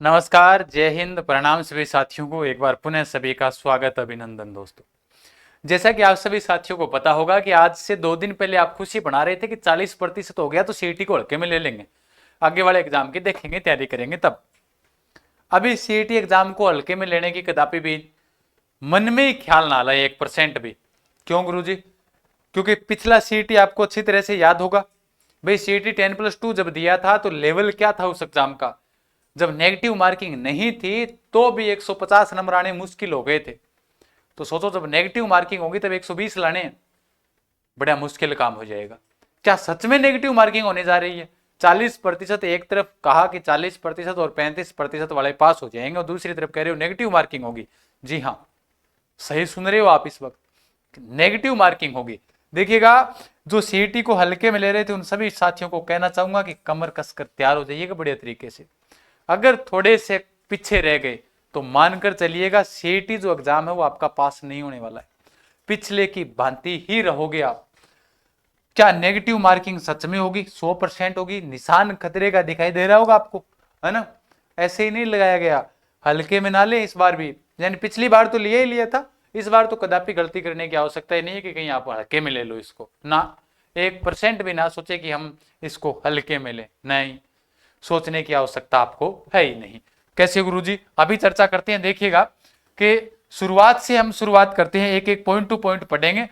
नमस्कार, जय हिंद, प्रणाम सभी साथियों को। एक बार पुनः सभी का स्वागत, अभिनंदन दोस्तों। जैसा कि आप सभी साथियों को पता होगा कि आज से 2 दिन पहले आप खुशी बना रहे थे कि 40% हो गया तो सीईटी को हल्के में ले लेंगे, आगे वाले एग्जाम की देखेंगे, तैयारी करेंगे। तब अभी सीईटी एग्जाम को हल्के में लेने की कदापि भी मन में ही ख्याल ना लाए 1% भी। क्यों गुरुजी? क्योंकि पिछला सीईटी आपको अच्छी तरह से याद होगा। भाई सीईटी 10+2 जब दिया था तो लेवल क्या था उस एग्जाम का? जब नेगेटिव मार्किंग नहीं थी तो भी 150 नंबर आने मुश्किल हो गए थे। तो सोचो जब नेगेटिव मार्किंग होगी तब 120 लाने बड़ा मुश्किल काम हो जाएगा। क्या सच में नेगेटिव मार्किंग होने जा रही है? 40%। एक तरफ कहा कि 40% और 35% वाले पास हो जाएंगे और दूसरी तरफ कह रहे हो नेगेटिव मार्किंग होगी। जी हाँ, सही सुन रहे हो आप। इस वक्त नेगेटिव मार्किंग होगी। देखिएगा, जो सीईटी को हल्के में ले रहे थे उन सभी साथियों को कहना चाहूंगा कि कमर कसकर तैयार हो जाइएगा बढ़िया तरीके से। अगर थोड़े से पीछे रह गए तो मानकर चलिएगा सीईटी जो एग्जाम है वो आपका पास नहीं होने वाला है। पिछले की भांति ही रहोगे आप। क्या नेगेटिव मार्किंग सच में होगी? 100% होगी। निशान खतरे का दिखाई दे रहा होगा आपको, है ना? ऐसे ही नहीं लगाया गया, हल्के में ना ले इस बार भी। यानी पिछली बार तो लिया ही लिया था, इस बार तो कदापि गलती करने की आवश्यकता ही नहीं है कि कहीं आप हल्के में ले लो इसको ना। 1% भी ना सोचे कि हम इसको हल्के में ले, नहीं, सोचने की आवश्यकता आपको है ही नहीं। कैसे गुरुजी? अभी चर्चा करते हैं। देखिएगा कि शुरुआत से हम शुरुआत करते हैं, एक एक पॉइंट टू पॉइंट पढ़ेंगे।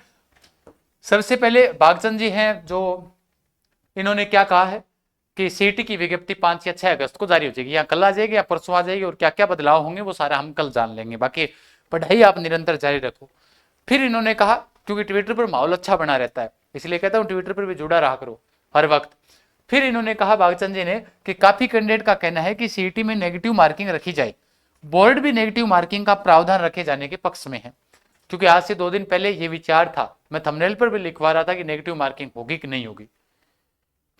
सबसे पहले भागचंद जी हैं, जो इन्होंने क्या कहा है कि सीईटी की विज्ञप्ति 5 या 6 अगस्त को जारी हो जाएगी, या कल आ जाएगी या परसों आ जाएगी, और क्या क्या बदलाव होंगे वो सारा हम कल जान लेंगे। बाकी पढ़ाई आप निरंतर जारी रखो। फिर इन्होंने कहा, क्योंकि ट्विटर पर माहौल अच्छा बना रहता है इसलिए कहता हूं ट्विटर पर भी जुड़ा रहा करो हर वक्त। फिर इन्होंने कहा भागचंद जी ने कि काफी कैंडिडेट का कहना है कि सीईटी में नेगेटिव मार्किंग रखी जाए। बोर्ड भी नेगेटिव मार्किंग का प्रावधान रखे जाने के पक्ष में है, क्योंकि आज से 2 दिन पहले ये विचार था। मैं थंबनेल पर भी लिखवा रहा था कि नेगेटिव मार्किंग होगी कि नहीं होगी।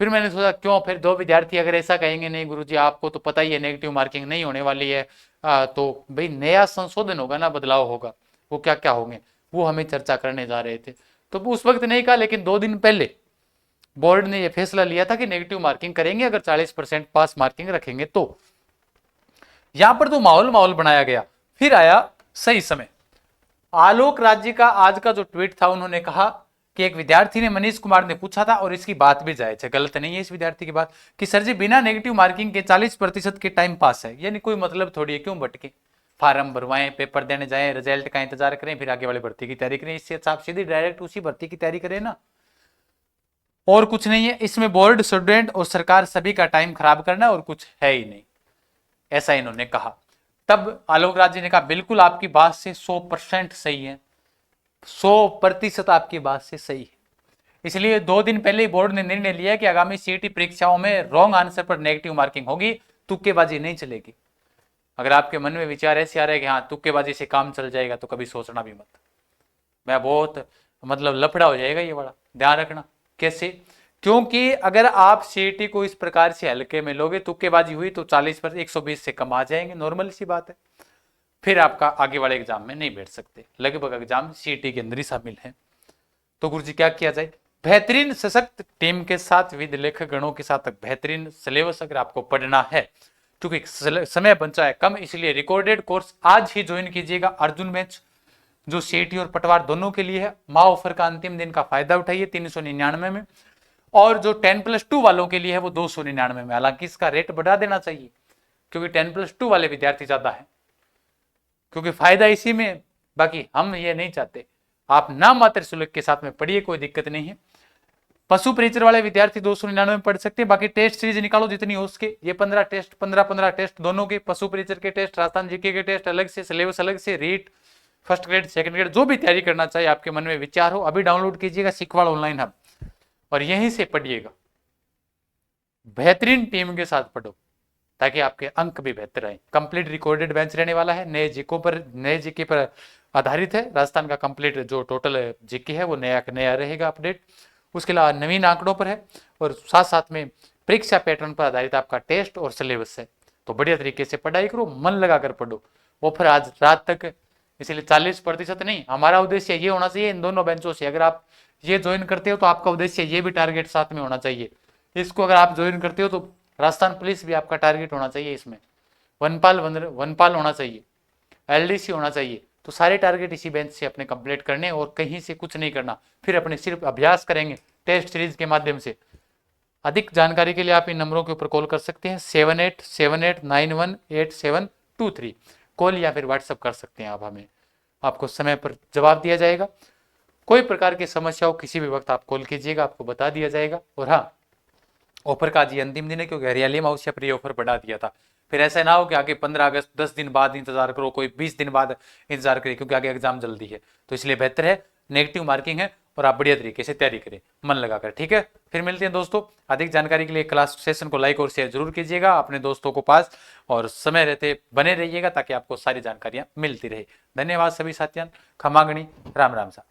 फिर मैंने सोचा क्यों, फिर 2 विद्यार्थी अगर ऐसा कहेंगे नहीं गुरुजी आपको तो पता ही है नेगेटिव मार्किंग नहीं होने वाली है, तो भाई नया संशोधन होगा ना, बदलाव होगा, वो क्या क्या होंगे वो हमें चर्चा करने जा रहे थे। तो उस वक्त नहीं कहा, लेकिन 2 दिन पहले बोर्ड ने यह फैसला लिया था कि नेगेटिव मार्किंग करेंगे अगर 40% पास मार्किंग रखेंगे तो। यहां पर तो माहौल माहौल बनाया गया। फिर आया सही समय। आलोक राज्य का आज का जो ट्वीट था, उन्होंने कहा कि एक विद्यार्थी ने, मनीष कुमार ने पूछा था, और इसकी बात भी जायज है, गलत नहीं है इस विद्यार्थी की बात, कि सर जी बिना नेगेटिव मार्किंग के 40% के टाइम पास है, यानी कोई मतलब थोड़ी है, क्यों भटके? फार्म भरवाएं, पेपर देने जाएं, रिजल्ट का इंतजार करें, फिर आगे वाली भर्ती की तैयारी करें। इससे अच्छा आप सीधी डायरेक्ट उसी भर्ती की तैयारी करें ना, और कुछ नहीं है इसमें। बोर्ड, स्टूडेंट और सरकार सभी का टाइम खराब करना और कुछ है ही नहीं, ऐसा इन्होंने कहा। तब आलोक राज जी ने कहा बिल्कुल आपकी बात से 100% सही है, 100% आपकी बात से सही है। इसलिए 2 दिन पहले ही बोर्ड ने निर्णय लिया कि आगामी सीईटी परीक्षाओं में रॉन्ग आंसर पर नेगेटिव मार्किंग होगी, तुक्केबाजी नहीं चलेगी। अगर आपके मन में विचार ऐसे आ रहे हैं कि हाँ तुक्केबाजी से काम चल जाएगा, तो कभी सोचना भी मत। मैं बहुत मतलब लफड़ा हो जाएगा ये वाला, ध्यान रखना। कैसे? क्योंकि अगर आप सीईटी को इस प्रकार से हल्के में लोगे, तुक्केबाजी हुई तो 40% 120 से कम आ जाएंगे, नॉर्मल सी बात है। फिर आपका आगे वाले एग्जाम में नहीं बैठ सकते। लगभग एग्जाम सीईटी के अंदर ही शामिल है। तो गुरुजी क्या किया जाए? बेहतरीन सशक्त टीम के साथ, विद लेखक गणों के साथ बेहतरीन सिलेबस अगर आपको पढ़ना है, क्योंकि समय बचा है कम, इसलिए रिकॉर्डेड कोर्स आज ही ज्वाइन कीजिएगा। अर्जुन बैच जो सीईटी और पटवार दोनों के लिए है, माँ ऑफर का अंतिम दिन का फायदा उठाइए 399 में, और जो 10+2 वालों के लिए है वो 299 में। हालांकि इसका रेट बढ़ा देना चाहिए क्योंकि 10+2 वाले विद्यार्थी ज्यादा है, क्योंकि फायदा इसी में। बाकी हम ये नहीं चाहते, आप नाम मात्र शुल्क के साथ में पढ़िए, कोई दिक्कत नहीं है। पशु परिचर वाले विद्यार्थी 299 में पढ़ सकते हैं। बाकी टेस्ट सीरीज निकालो जितनी हो सके, ये 15 टेस्ट, 15 टेस्ट दोनों के, पशु परिचर के टेस्ट, राजस्थान जीके के टेस्ट अलग से, सिलेबस अलग से, REET first grade second grade जो भी तैयारी करना चाहिए आपके मन में विचार हो, अभी डाउनलोड कीजिएगा सिखवाड़ ऑनलाइन हब, और यहीं से पढ़िएगा। बेहतरीन टीम के साथ पढ़ो ताकि आपके अंक भी बेहतर आए। कंप्लीट रिकॉर्डेड बेंच रहने वाला है, नए जीके पर आधारित है। राजस्थान का कंप्लीट जो टोटल जीके है वो नया रहेगा अपडेट। उसके अलावा नवीन आंकड़ों पर है, और साथ साथ में परीक्षा पैटर्न पर आधारित आपका टेस्ट और सिलेबस है। तो बढ़िया तरीके से पढ़ाई करो, मन लगाकर पढ़ो। वो फिर आज रात तक, इसलिए 40% नहीं, हमारा उद्देश्य ये होना चाहिए इन दोनों बेंचों से। अगर आप ये ज्वाइन करते हो तो आपका उद्देश्य ये भी टारगेट साथ में होना चाहिए। इसको अगर आप ज्वाइन करते हो तो राजस्थान पुलिस भी आपका टारगेट होना चाहिए इसमें, वनपाल होना चाहिए, एलडीसी होना चाहिए। तो सारे टारगेट इसी बेंच से अपने कंप्लीट करने और कहीं से कुछ नहीं करना, फिर अपने सिर्फ अभ्यास करेंगे टेस्ट सीरीज के माध्यम से। अधिक जानकारी के लिए आप इन नंबरों के ऊपर कॉल कर सकते हैं, 7878918723, कॉल या फिर व्हाट्सअप कर सकते हैं आप हमें, आपको समय पर जवाब दिया जाएगा। कोई प्रकार की समस्या हो किसी भी वक्त आप कॉल कीजिएगा, आपको बता दिया जाएगा। और हाँ, ऑफर का आज ये अंतिम दिन है, क्योंकि हरियाली माउसिया पर ऑफर बढ़ा दिया था। फिर ऐसा ना हो कि आगे 15 अगस्त 10 दिन बाद इंतजार करो, कोई 20 दिन बाद इंतजार करे, क्योंकि आगे एग्जाम जल्दी है। तो इसलिए बेहतर है, नेगेटिव मार्किंग है और आप बढ़िया तरीके से तैयारी करें मन लगाकर, ठीक है। फिर मिलते हैं दोस्तों। अधिक जानकारी के लिए क्लास सेशन को लाइक और शेयर जरूर कीजिएगा अपने दोस्तों को पास, और समय रहते बने रहिएगा ताकि आपको सारी जानकारियां मिलती रहे। धन्यवाद सभी साथियों, खमागणी, राम राम सा।